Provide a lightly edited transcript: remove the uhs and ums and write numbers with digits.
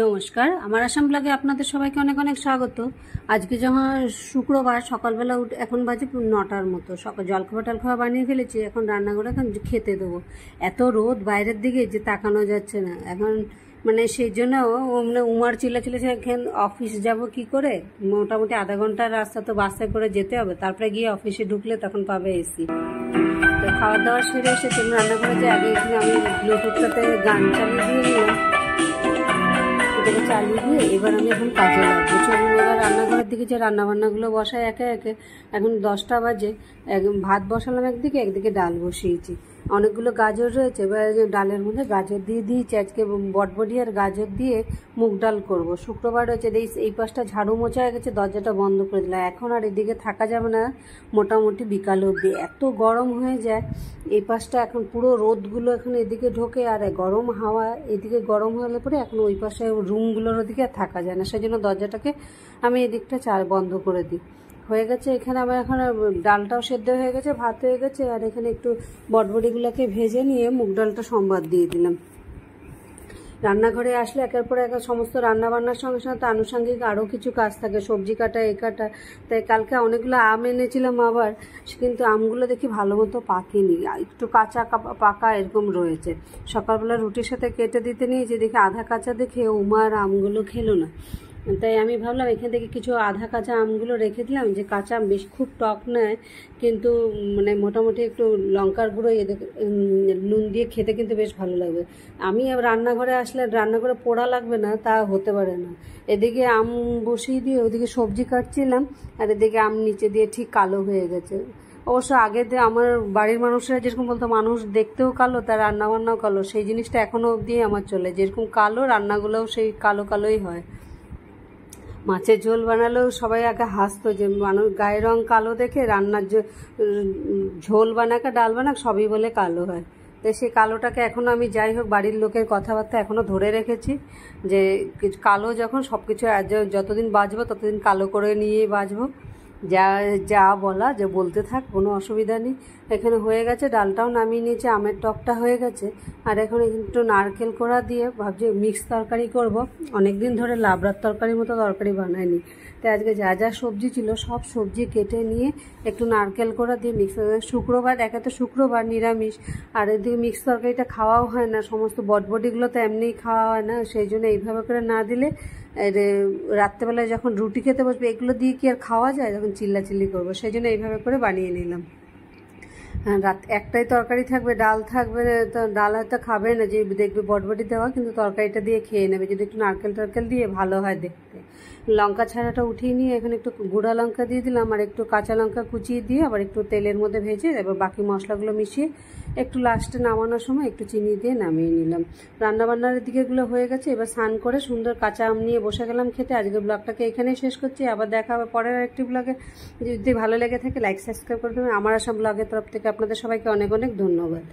নমস্কার, আমার আসাম ব্লগে আপনাদের সবাইকে অনেক অনেক স্বাগত। আজকে যখন শুক্রবার সকালবেলা উঠে এখন বাজে 9টার মতো, সকাল জলখাবার টলখাবার বানিয়ে ফেলেছি। এখন রান্না করে এখন খেতে দেবো। এত রোদ বাইরের দিকে যে তাকানো যাচ্ছে না এখন, মানে সেই জন্য উমার চিল্লাছে এখন অফিস যাব কি করে, মোটামুটি আধা ঘন্টার রাস্তা তো বাসে করে যেতে হবে, তারপরে গিয়ে অফিসে ঢুকলে তখন পাবে এসি। তো খাওয়া দাওয়া সেরে এসে রান্না করে যে আগে এখানে আমি ব্লুটুথটাতে গান চালিয়ে দিয়ে নিলাম, এটাকে চালিয়ে দিয়ে এবার আমি এখন কাজে লাগবো। চলুন এবার রান্নাঘরের দিকে যে রান্নাবান্নাগুলো বসাই একে একে। এখন 10টা বাজে, ভাত বসালাম একদিকে, একদিকে ডাল বসিয়েছি। অনেকগুলো গাজর রয়েছে, এবার ডালের মধ্যে গাজর দিয়ে দিয়েছি। আজকে বটবটি আর গাজর দিয়ে মুগ ডাল করব। শুক্রবার রয়েছে, এই পাশটা ঝাড়ু মোছা হয়ে গেছে, দরজাটা বন্ধ করে দিলাম। এখন আর এদিকে থাকা যাবে না মোটামুটি বিকাল অবধি, এত গরম হয়ে যায়। এই পাশটা এখন পুরো রোদগুলো এখন এদিকে ঢোকে, আর গরম হাওয়া এদিকে গরম হলে পরে এখন ওই পাশে রুমগুলোর ওদিকে আর থাকা যায় না, সেই জন্য দরজাটাকে আমি এদিকটা বন্ধ করে দিই। হয়ে গেছে এখানে আমার, এখন ডালটাও সেদ্ধ হয়ে গেছে, ভাত হয়ে গেছে, আর এখানে একটু বটবটিগুলোকে ভেজে নিয়ে মুগ ডালটা সম্বাদ দিয়ে দিলাম। রান্নাঘরে আসলে একের পর এক সমস্ত রান্নাবান্নার সঙ্গে সঙ্গে আনুষঙ্গিক আরও কিছু কাজ থাকে, সবজি কাটা এ কাটা। তাই কালকে অনেকগুলো আম এনেছিলাম আবার, কিন্তু আমগুলো দেখি ভালো মতো পাকেনি, একটু কাঁচা পাকা এরকম রয়েছে। সকালবেলা রুটির সাথে কেটে দিতে নিয়েছি, দেখি আধা কাঁচা দেখে উমার আমগুলো খেলো না। তাই আমি ভাবলাম এখান থেকে কিছু আধা কাঁচা আমগুলো রেখে দিলাম, যে কাঁচা আম বেশ খুব টক নয়, কিন্তু মানে মোটামুটি একটু লঙ্কার গুঁড়ো নুন দিয়ে খেতে কিন্তু বেশ ভালো লাগবে। আমি রান্নাঘরে আসলে রান্নাঘরে পোড়া লাগবে না তা হতে পারে না। এদিকে আম বসিয়ে দিয়ে ওদিকে সবজি কাটছিলাম, আর এদিকে আম নিচে দিয়ে ঠিক কালো হয়ে গেছে। অবশ্য আগে আমার বাড়ির মানুষরা যেরকম বলতো মানুষ দেখতেও কালো তার রান্নাবান্নাও কালো, সেই জিনিসটা এখনও অবধি আমার চলে, যেরকম কালো রান্নাগুলোও সেই কালো কালোই হয়। মাছের ঝোল বানালেও সবাই আগে হাসতো যে মানুষ গায়ের রং কালো দেখে রান্নার ঝোল বানাক ডাল বানাক সবই বলে কালো হয়। তাই সেই কালোটাকে এখনও আমি যাই হোক বাড়ির লোকের কথাবার্তা এখনও ধরে রেখেছি, যে কালো যখন সব কিছু যতদিন বাঁচবো ততদিন কালো করে নিয়েই বাঁচবো। যা যা বলা যে বলতে থাক, কোনো অসুবিধা নেই। এখানে হয়ে গেছে, ডালটাও নামিয়ে নিয়েছে, আমের টকটা হয়ে গেছে। আর এখন একটু নারকেল কোড়া দিয়ে ভাবছি মিক্স তরকারি করব। অনেক দিন ধরে লাবড়ার তরকারির মতো তরকারি বানাইনি, তাই আজকে যা যা সবজি ছিল সব সবজি কেটে নিয়ে একটু নারকেল কোড়া দিয়ে মিক্স, শুক্রবার একে তো শুক্রবার নিরামিষ, আর এদিকে মিক্স তরকারিটা খাওয়াও হয় না, সমস্ত বটবটিগুলো তো এমনিই খাওয়া হয় না, সেই জন্য এইভাবে করে না দিলে রাত্রেবেলায় যখন রুটি খেতে বসবে এগুলো দিয়ে কি আর খাওয়া যায়, যখন চিল্লাচিল্লি করবো, সেই জন্য এইভাবে করে বানিয়ে নিলাম। রাত একটাই তরকারি থাকবে, ডাল থাকবে, তো ডাল হয়তো খাবে না, যে দেখবে বটবটি দেওয়া, কিন্তু তরকারিটা দিয়ে খেয়ে নেবে যদি একটু নারকেল টারকেল দিয়ে, ভালো হয় দেখতে। লঙ্কা ছাড়াটা উঠিয়ে নিয়ে এখানে একটু গুঁড়া লঙ্কা দিয়ে দিলাম, আর একটু কাঁচা লঙ্কা কুচিয়ে দিয়ে আবার একটু তেলের মধ্যে ভেজে এবার বাকি মশলাগুলো মিশিয়ে একটু লাস্টে নামানোর সময় একটু চিনি দিয়ে নামিয়ে নিলাম। রান্নাবান্নার দিকেগুলো হয়ে গেছে, এবার স্নান করে সুন্দর কাঁচা আম নিয়ে বসে গেলাম খেতে। আজকে ব্লগটাকে এখানেই শেষ করছি, আবার দেখা হবে পরের আরেকটি ব্লগে। যদি ভালো লেগে থাকে লাইক সাবস্ক্রাইব করে দেবেন। আমার আসাম ব্লগের তরফ থেকে আপনাদের সবাইকে অনেক অনেক ধন্যবাদ।